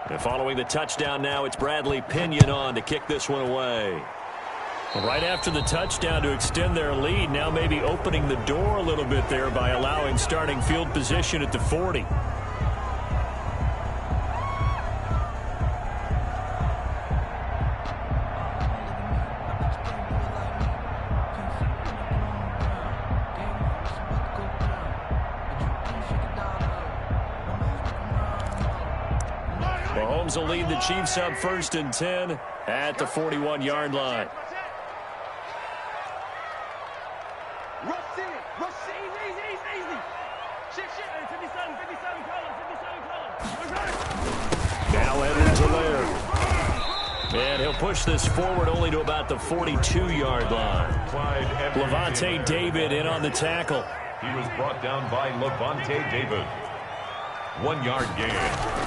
And following the touchdown now, it's Bradley Pinion on to kick this one away. Right after the touchdown to extend their lead, now maybe opening the door a little bit there by allowing starting field position at the 40. Mahomes will lead the Chiefs up 1st and 10 at the 41-yard line. Now Edwards-Helaire. And he'll push this forward only to about the 42-yard line. Lavonte David in on the tackle. He was brought down by Lavonte David. 1-yard gain.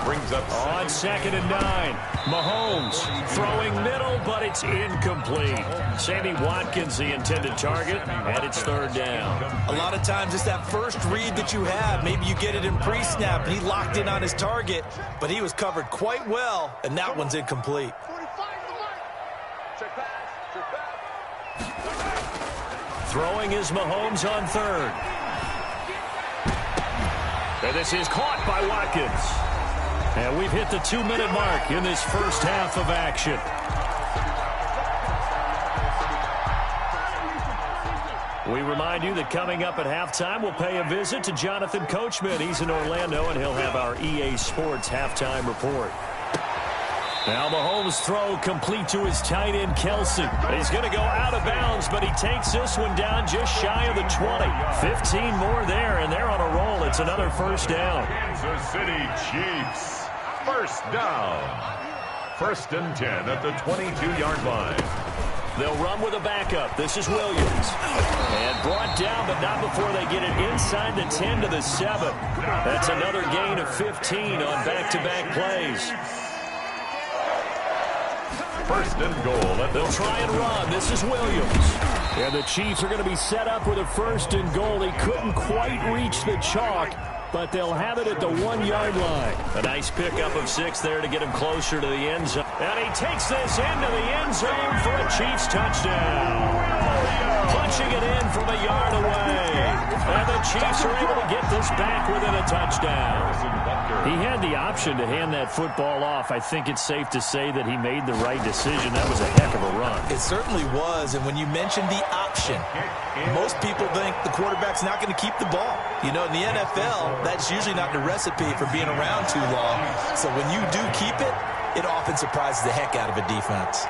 Brings up on 2nd and 9. Mahomes throwing middle, but it's incomplete. Sammy Watkins the intended target, and it's 3rd down. A lot of times it's that first read that you have. Maybe you get it in pre-snap, and he locked in on his target, but he was covered quite well, and that one's incomplete. Throwing is Mahomes on 3rd. And this is caught by Watkins. And we've hit the 2-minute mark in this first half of action. We remind you that coming up at halftime, we'll pay a visit to Jonathan Coachman. He's in Orlando, and he'll have our EA Sports halftime report. Now Mahomes' throw complete to his tight end, Kelce. He's going to go out of bounds, but he takes this one down just shy of the 20. 15 more there, and they're on a roll. It's another 1st down. Kansas City Chiefs. 1st down. 1st and 10 at the 22-yard line. They'll run with a backup. This is Williams. And brought down, but not before they get it inside the 10 to the 7. That's another gain of 15 on back-to-back plays. 1st and goal. They'll try and run. This is Williams. And the Chiefs are going to be set up with a 1st and goal. He couldn't quite reach the chalk, but they'll have it at the 1-yard line. A nice pickup of 6 there to get him closer to the end zone. And he takes this into the end zone for a Chiefs touchdown. Punching it in from a yard away. And the Chiefs are able to get this back within a touchdown. He had the option to hand that football off. I think it's safe to say that he made the right decision. That was a heck of a run. It certainly was, and when you mentioned the option, most people think the quarterback's not going to keep the ball. You know, in the NFL, that's usually not the recipe for being around too long. So when you do keep it, it often surprises the heck out of a defense.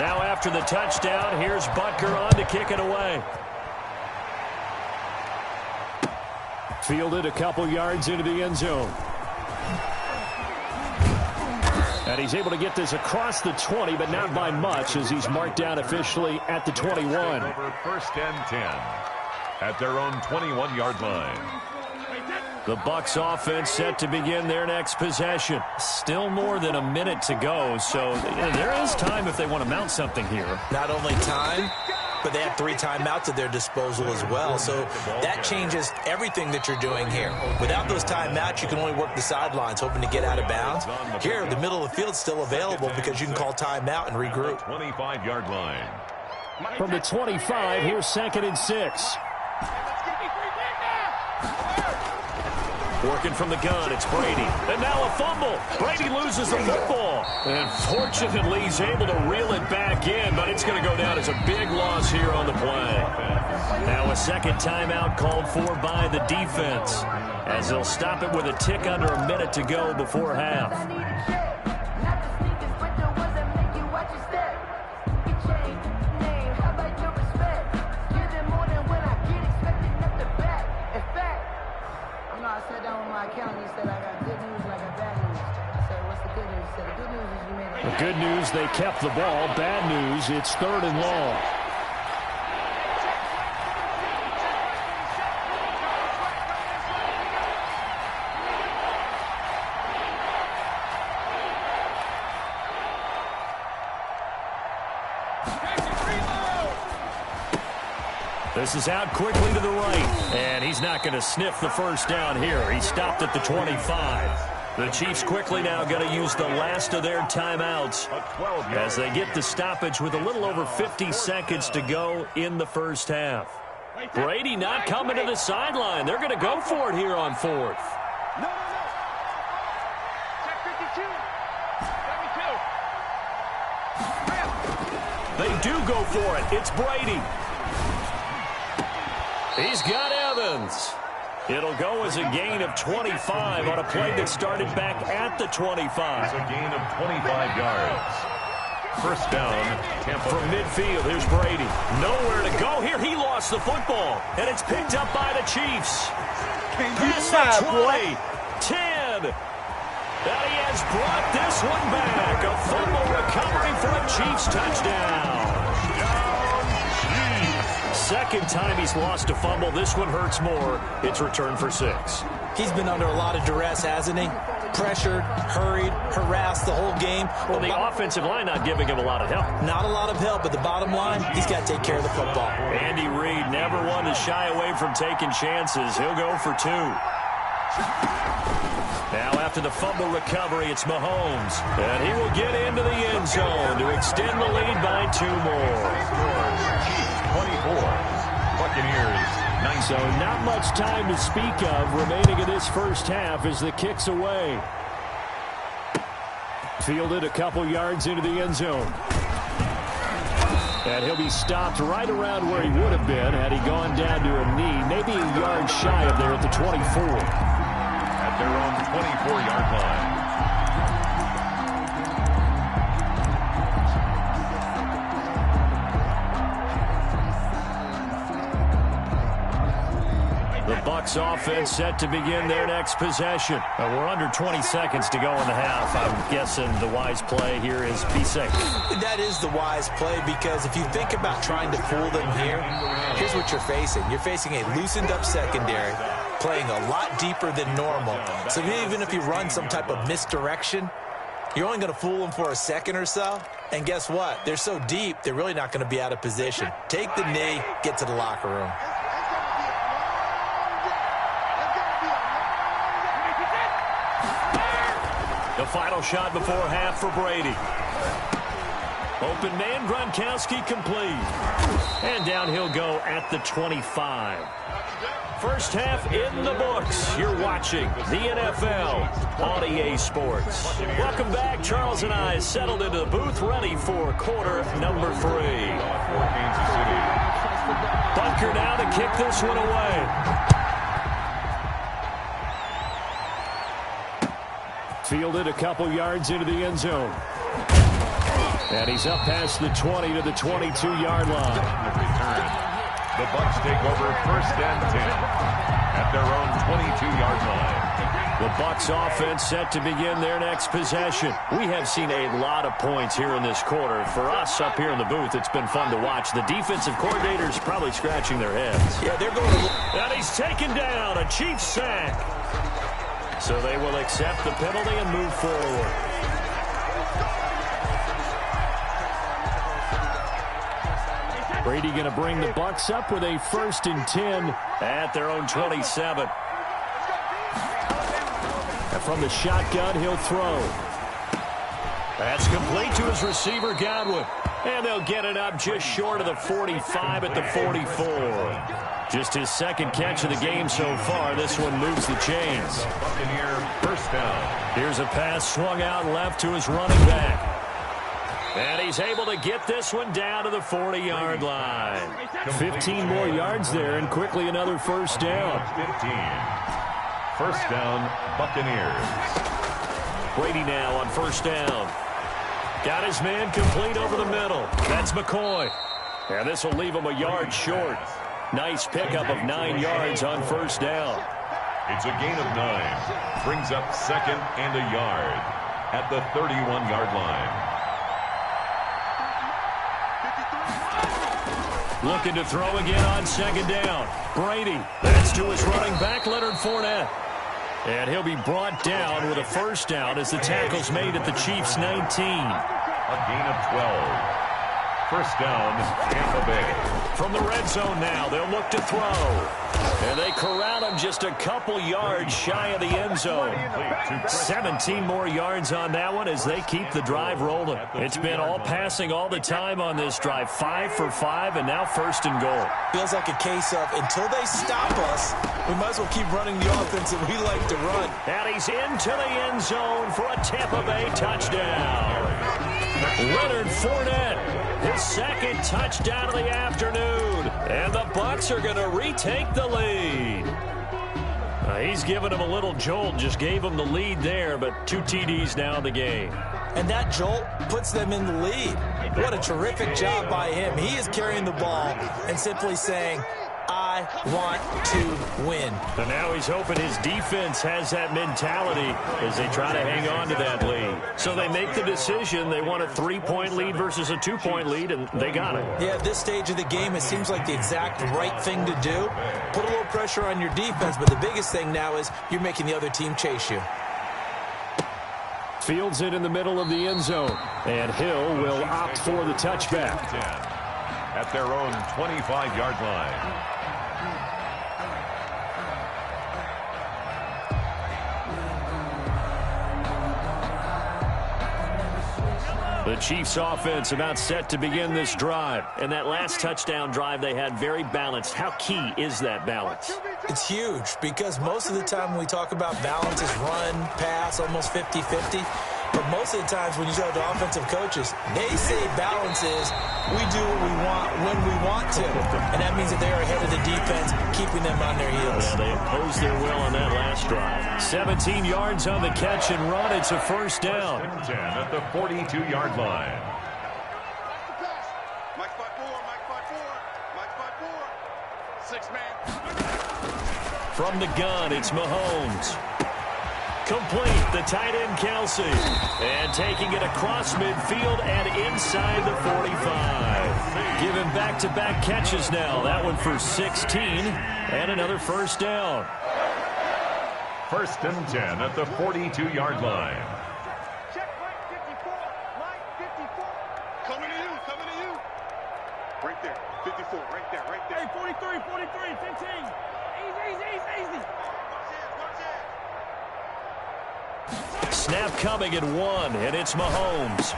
Now after the touchdown, here's Butker on to kick it away. Fielded a couple yards into the end zone. And he's able to get this across the 20, but not by much, as he's marked down officially at the 21. Over 1st and 10 at their own 21-yard line. The Bucs offense set to begin their next possession. Still more than a minute to go, so there is time if they want to mount something here. Not only time, but they have 3 timeouts at their disposal as well. So that changes everything that you're doing here. Without those timeouts, you can only work the sidelines, hoping to get out of bounds. Here, the middle of the field's still available because you can call timeout and regroup. 25-yard line. From the 25, here's 2nd and 6. Working from the gun, it's Brady. And now a fumble. Brady loses the football. And fortunately, he's able to reel it back in, but it's going to go down as a big loss here on the play. Now a second timeout called for by the defense, as they'll stop it with a tick under a minute to go before half. The good news, they kept the ball. Bad news, it's 3rd and long. This is out quickly to the right, and he's not going to sniff the 1st down here. He stopped at the 25. The Chiefs quickly now going to use the last of their timeouts as they get the stoppage with a little over 50 seconds to go in the first half. Brady not coming to the sideline. They're going to go for it here on fourth. They do go for it. It's Brady. He's got Evans. It'll go as a gain of 25 on a play that started back at the 25. It's a gain of 25 yards. First down, Tampa. From midfield, here's Brady. Nowhere to go here. He lost the football, and it's picked up by the Chiefs. Past the 20, 10. And he has brought this one back. A fumble recovery for a Chiefs touchdown. Second time he's lost a fumble. This one hurts more. It's returned for 6. He's been under a lot of duress, hasn't he? Pressured, hurried, harassed the whole game. Well, the offensive line not giving him a lot of help. Not a lot of help, but the bottom line, he's got to take care of the football. Andy Reid never one to shy away from taking chances. He'll go for 2. Now after the fumble recovery, it's Mahomes. And he will get into the end zone to extend the lead by 2 more. 24. Buccaneers, 9. So not much time to speak of remaining in this first half as the kick's away. Fielded a couple yards into the end zone. And he'll be stopped right around where he would have been had he gone down to a knee, maybe a yard shy of there at the 24. At their own 24-yard line. The Bucs offense set to begin their next possession. We're under 20 seconds to go in the half. I'm guessing the wise play here is be safe. That is the wise play because if you think about trying to fool them here, here's what you're facing. You're facing a loosened up secondary, playing a lot deeper than normal. So even if you run some type of misdirection, you're only going to fool them for a second or so. And guess what? They're so deep, they're really not going to be out of position. Take the knee, get to the locker room. The final shot before half for Brady. Open man, Gronkowski complete. And down he'll go at the 25. First half in the books. You're watching the NFL on EA Sports. Welcome back. Charles and I settled into the booth, ready for quarter number 3. Bunker now to kick this one away. Fielded a couple yards into the end zone. And he's up past the 20 to the 22-yard line. The Bucs take over first and 10 at their own 22-yard line. The Bucs offense set to begin their next possession. We have seen a lot of points here in this quarter. For us up here in the booth, it's been fun to watch. The defensive coordinators probably scratching their heads. Yeah, they're going to... And he's taken down. A Chiefs sack. So they will accept the penalty and move forward. Brady going to bring the Bucs up with a 1st and 10 at their own 27. And from the shotgun, he'll throw. That's complete to his receiver, Godwin. And they'll get it up just short of the 45 at the 44. Just his second catch of the game so far. This one moves the chains. Buccaneer first down. Here's a pass swung out left to his running back. And he's able to get this one down to the 40-yard line. 15 more yards there and quickly another first down. 15. First down, Buccaneers. Brady now on first down. Got his man complete over the middle. That's McCoy. And this will leave him a yard short. Nice pickup of 9 yards on first down. It's a gain of 9. Brings up second and a yard at the 31-yard line. Looking to throw again on second down. Brady. That's to his running back, Leonard Fournette. And he'll be brought down with a first down as the tackle's made at the Chiefs' 19. A gain of 12. First down, Tampa Bay. From the red zone now, they'll look to throw. And they corral him just a couple yards shy of the end zone. 17 more yards on that one as they keep the drive rolling. It's been all passing all the time on this drive. 5 for 5, and now first and goal. Feels like a case of until they stop us, we might as well keep running the offense that we like to run. And he's into the end zone for a Tampa Bay touchdown. Leonard Fournette, his second touchdown of the afternoon. And the Bucs are going to retake the lead. He's giving him a little jolt, just gave him the lead there, but 2 TDs now in the game. And that jolt puts them in the lead. What a terrific job by him. He is carrying the ball and simply saying, I want to win. And now he's hoping his defense has that mentality as they try to hang on to that lead. So they make the decision. They want a 3-point lead versus a 2-point lead, and they got it. Yeah, at this stage of the game, it seems like the exact right thing to do. Put a little pressure on your defense, but the biggest thing now is you're making the other team chase you. Fields it in the middle of the end zone, and Hill will opt for the touchback. At their own 25-yard line. The Chiefs offense about set to begin this drive. And that last touchdown drive they had very balanced. How key is that balance? It's huge because most of the time when we talk about balance is run, pass, almost 50-50. But most of the times when you talk to offensive coaches, they say balance is we do what we want when we want to. And that means that they're ahead of the defense, keeping them on their heels. Yeah, they imposed their will on that last drive. 17 yards on the catch and run. It's a first down. 10 at the 42-yard line. Mike 5-4, Mike 5-4, Mike 5-4. 6-man. From the gun, it's Mahomes. Complete, the tight end Kelsey. And taking it across midfield and inside the 45. Giving back-to-back catches now. That one for 16 and another first down. First and 10 at the 42-yard line. Check Mike 54, Mike 54. Coming to you, coming to you. Right there, 54, right there, right there. Hey, 43, 15. Easy. Snap coming at 1, and it's Mahomes.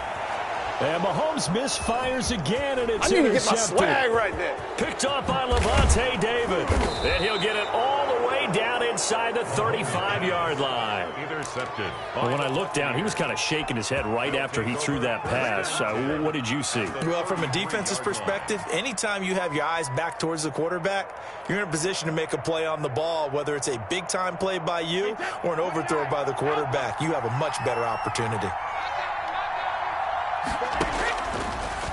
And Mahomes misfires again, and it's intercepted. I need to get my swag right there. Picked off by Lavonte David. And he'll get it all the way down inside the 35-yard line. Intercepted. Well, when I looked down, he was kind of shaking his head right after he threw that pass. What did you see? Well, from a defense's perspective, anytime you have your eyes back towards the quarterback, you're in a position to make a play on the ball, whether it's a big-time play by you or an overthrow by the quarterback. You have a much better opportunity.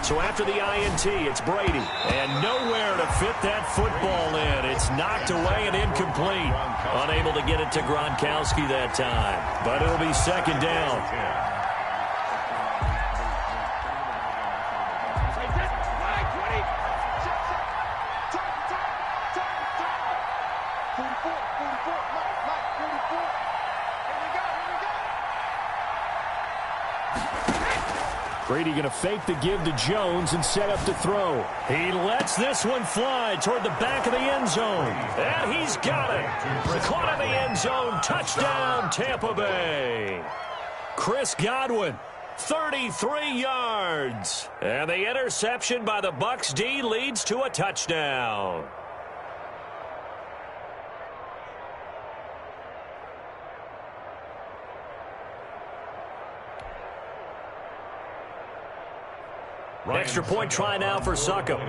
So after the INT, it's Brady. And nowhere to fit that football in. It's knocked away and incomplete. Unable to get it to Gronkowski that time. But it'll be second down. Brady going to fake the give to Jones and set up to throw. He lets this one fly toward the back of the end zone. And he's got it. Caught in the end zone. Touchdown, Tampa Bay. Chris Godwin, 33 yards. And the interception by the Bucs D leads to a touchdown. Extra point try now for Succop.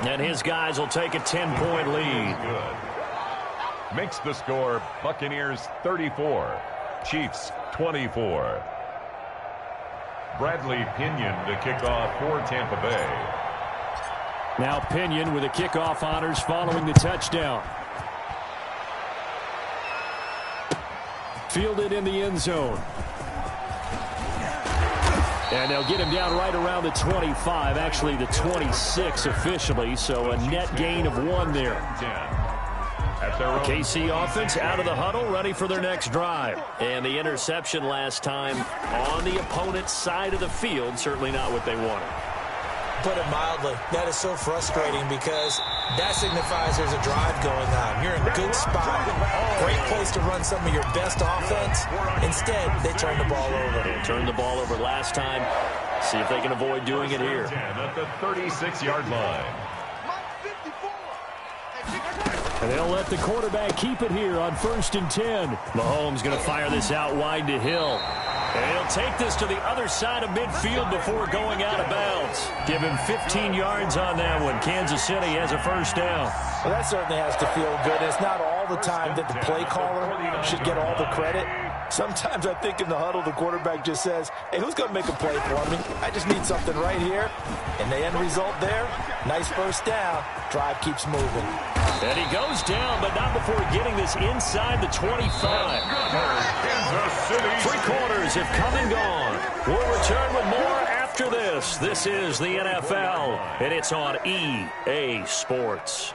And his guys will take a 10-point lead. Good. Makes the score Buccaneers 34, Chiefs 24. Bradley Pinion to kick off for Tampa Bay. Now Pinion with the kickoff honors following the touchdown. Fielded in the end zone. And they'll get him down right around the 25, actually the 26 officially, so a net gain of 1 there. 10 at their own. KC offense out of the huddle, ready for their next drive. And the interception last time on the opponent's side of the field, certainly not what they wanted. Put it mildly, that is so frustrating because that signifies there's a drive going on. You're in a good spot, great place to run some of your best offense. Instead, they turn the ball over. They turned the ball over last time. See if they can avoid doing it here. At the 36-yard line. And they'll let the quarterback keep it here on 1st and 10. Mahomes going to fire this out wide to Hill. And he'll take this to the other side of midfield before going out of bounds. Give him 15 yards on that one. Kansas City has a first down. Well, that certainly has to feel good. It's not all the time that the play caller should get all the credit. Sometimes I think in the huddle, the quarterback just says, hey, who's going to make a play for me? I just need something right here. And the end result there, nice first down. Drive keeps moving. And he goes down, but not before getting this inside the 25. Three quarters have come and gone. We'll return with more after this. This is the NFL, and it's on EA Sports.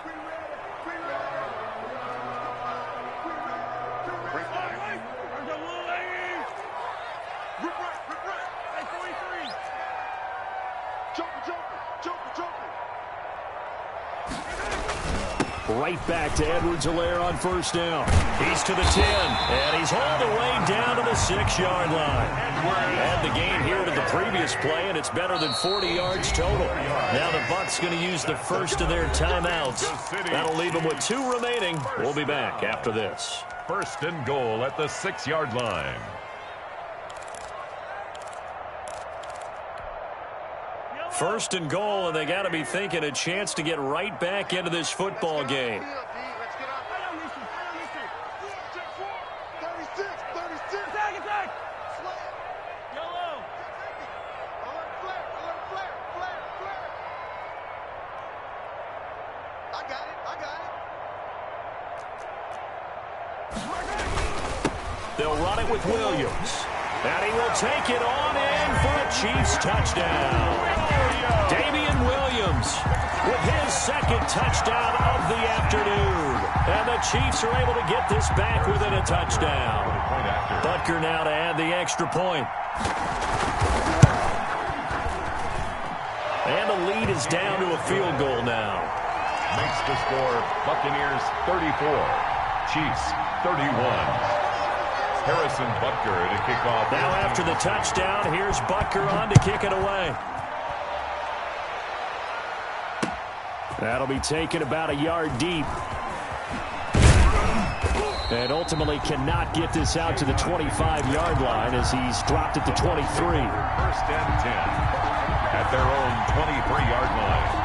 Right back to Edwards-Helaire on first down. He's to the 10, and he's hauled away down to the 6-yard line. Add the gain here to the previous play, and it's better than 40 yards total. Now the Bucs going to use the first of their timeouts. That'll leave them with 2 remaining. We'll be back after this. 1st and goal at the 6-yard line. First and goal, and they got to be thinking a chance to get right back into this football game. They'll run it with Williams. And he will take it on in for a Chiefs touchdown. Damian Williams with his second touchdown of the afternoon. And the Chiefs are able to get this back within a touchdown. Butker now to add the extra point. And the lead is down to a field goal now. Makes the score Buccaneers 34, Chiefs 31. Harrison Butker to kick off. Now after the touchdown, here's Butker on to kick it away. That'll be taken about a yard deep. And ultimately cannot get this out to the 25-yard line as he's dropped it to 23. 1st and 10 at their own 23-yard line.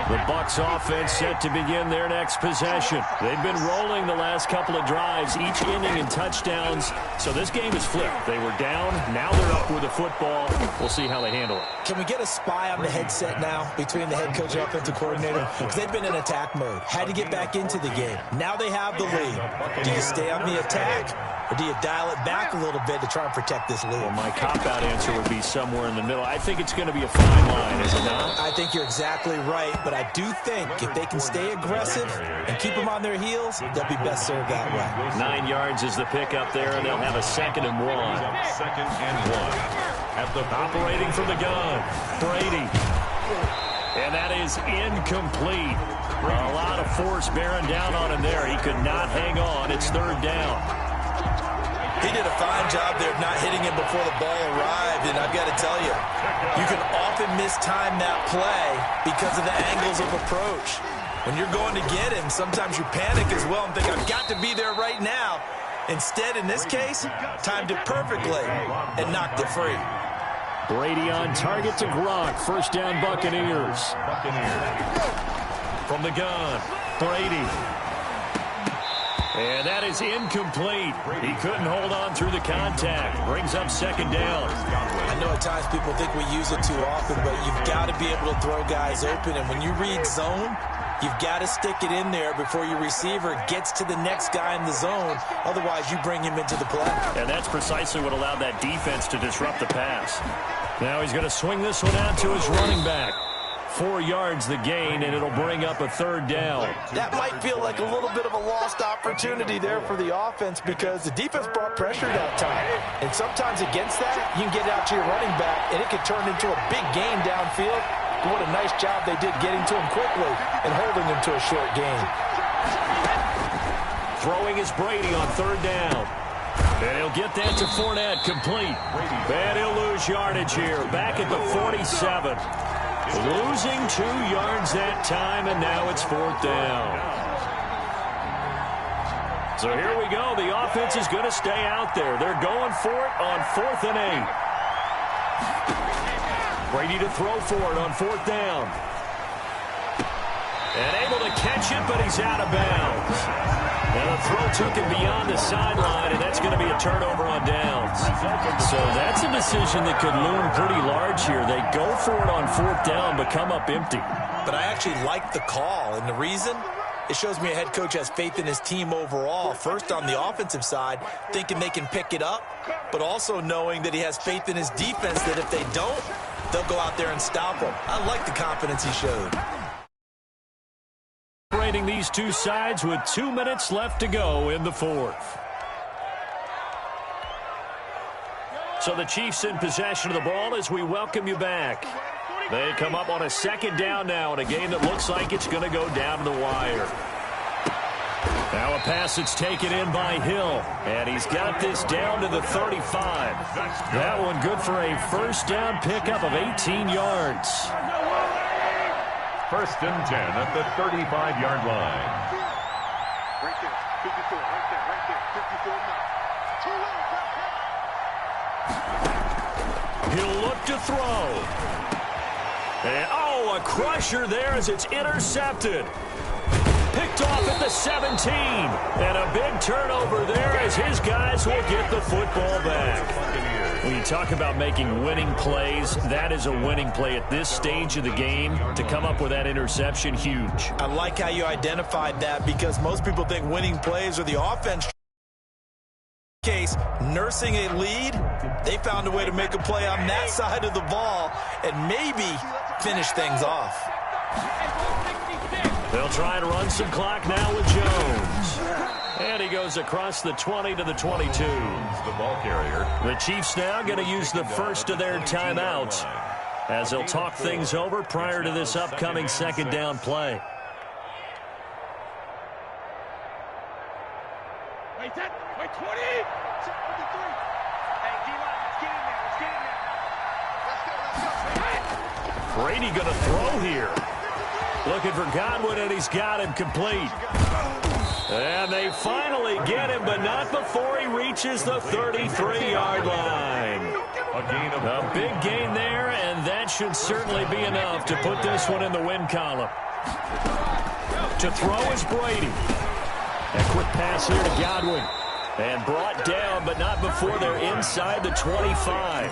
The Bucs offense set to begin their next possession. They've been rolling the last couple of drives, each inning in touchdowns. So this game is flipped. They were down. Now they're up with the football. We'll see how they handle it. Can we get a spy on the headset now between the head coach and offensive coordinator? Because they've been in attack mode. Had to get back into the game. Now they have the lead. Do you stay on the attack, or do you dial it back a little bit to try and protect this lead? Well, my cop-out answer would be somewhere in the middle. I think it's going to be a fine line, is it not? I think you're exactly right, but I do think if they can stay aggressive and keep them on their heels, they'll be best served that way. 9 yards is the pickup there, and they'll have a 2nd and 1. 2nd and 1. At the operating from the gun, Brady. And that is incomplete. A lot of force bearing down on him there. He could not hang on. It's 3rd down. He did a fine job there of not hitting him before the ball arrived, and I've got to tell you, you can often mistime that play because of the angles of approach. When you're going to get him, sometimes you panic as well and think, I've got to be there right now. Instead, in this case, timed it perfectly and knocked it free. Brady on target to Gronk. 1st down, Buccaneers. From the gun, Brady. And that is incomplete. He couldn't hold on through the contact. Brings up 2nd down. I know at times people think we use it too often, but you've got to be able to throw guys open. And when you read zone, you've got to stick it in there before your receiver gets to the next guy in the zone. Otherwise, you bring him into the play. And that's precisely what allowed that defense to disrupt the pass. Now he's going to swing this one out to his running back. 4 yards the gain, and it'll bring up a 3rd down. That might feel like a little bit of a lost opportunity there for the offense because the defense brought pressure that time. And sometimes against that, you can get out to your running back, and it could turn into a big gain downfield. What a nice job they did getting to him quickly and holding him to a short gain. Throwing is Brady on 3rd down. And he'll get that to Fournette, complete. And he'll lose yardage here, back at the 47. Losing 2 yards that time, and now it's 4th down. So here we go. The offense is going to stay out there. They're going for it on 4th and 8. Brady to throw for it on 4th down. And able to catch it, but he's out of bounds. And the throw took him beyond the sideline, and that's going to be a turnover on downs. So that's a decision that could loom pretty large here. They go for it on 4th down, but come up empty. But I actually like the call, and the reason? It shows me a head coach has faith in his team overall. First on the offensive side, thinking they can pick it up, but also knowing that he has faith in his defense that if they don't, they'll go out there and stop him. I like the confidence he showed. Separating these two sides with 2 minutes left to go in the 4th. So the Chiefs in possession of the ball as we welcome you back. They come up on a 2nd down now in a game that looks like it's going to go down to the wire. Now a pass that's taken in by Hill, and he's got this down to the 35. That one good for a 1st down pickup of 18 yards. 1st and 10 at the 35-yard line. Right there, 54, right there, 54 now. He'll look to throw. And, a crusher there as it's intercepted. Picked off at the 17. And a big turnover there as his guys will get the football back. When you talk about making winning plays, that is a winning play at this stage of the game. To come up with that interception, huge. I like how you identified that because most people think winning plays are the offense. Case nursing a lead, they found a way to make a play on that side of the ball and maybe finish things off. They'll try and run some clock now with Jones. And he goes across the 20 to the 22. The ball carrier. The Chiefs now going to use the first of their timeouts as they'll talk things over prior to this upcoming 2nd down play. Wait, 20. Hey, D-line, let's get in there. Brady going to throw here. Looking for Godwin, and he's got him complete. And they finally get him, but not before he reaches the 33-yard line. A big gain there, and that should certainly be enough to put this one in the win column. To throw is Brady. A quick pass here to Godwin. And brought down, but not before they're inside the 25.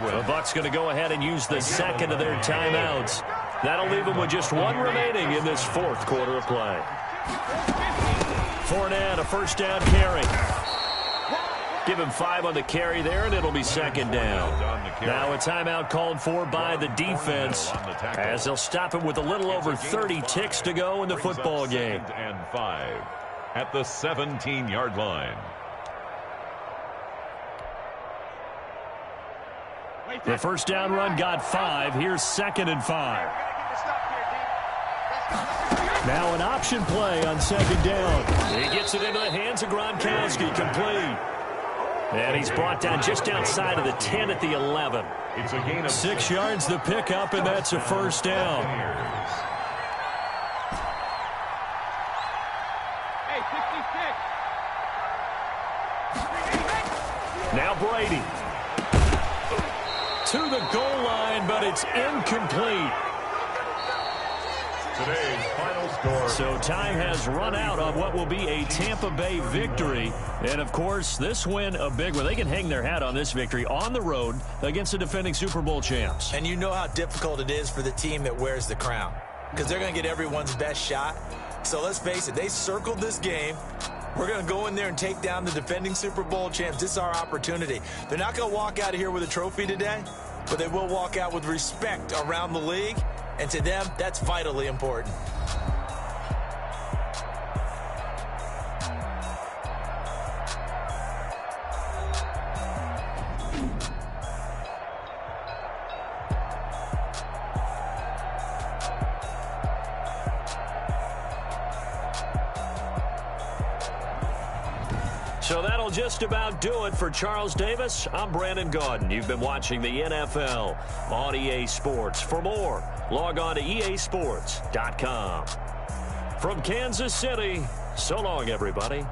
The Bucs going to go ahead and use the 2nd of their timeouts. That'll leave them with just 1 remaining in this 4th quarter of play. Fournette, a 1st down carry. Give him 5 on the carry there, and it'll be 2nd down. Now a timeout called for by the defense as they'll stop him with a little over 30 ticks to go in the football game. 2nd and 5 at the 17-yard line. The 1st down run got 5. Here's 2nd and 5. Now an option play on 2nd down. He gets it into the hands of Gronkowski, complete. And he's brought down just outside of the 10 at the 11. It's a gain of 6 yards the pickup, and that's a 1st down. Hey, 66. Now Brady. To the goal line, but it's incomplete. Today's final score. So time has run out on what will be a Tampa Bay victory. And, of course, this win a big one. They can hang their hat on this victory on the road against the defending Super Bowl champs. And you know how difficult it is for the team that wears the crown because they're going to get everyone's best shot. So let's face it, they circled this game. We're going to go in there and take down the defending Super Bowl champs. This is our opportunity. They're not going to walk out of here with a trophy today, but they will walk out with respect around the league. And to them, that's vitally important. So that'll just about do it for Charles Davis. I'm Brandon Gaudin. You've been watching the NFL on EA Sports. For more, log on to easports.com. From Kansas City, so long, everybody.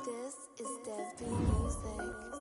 This is Desby Music.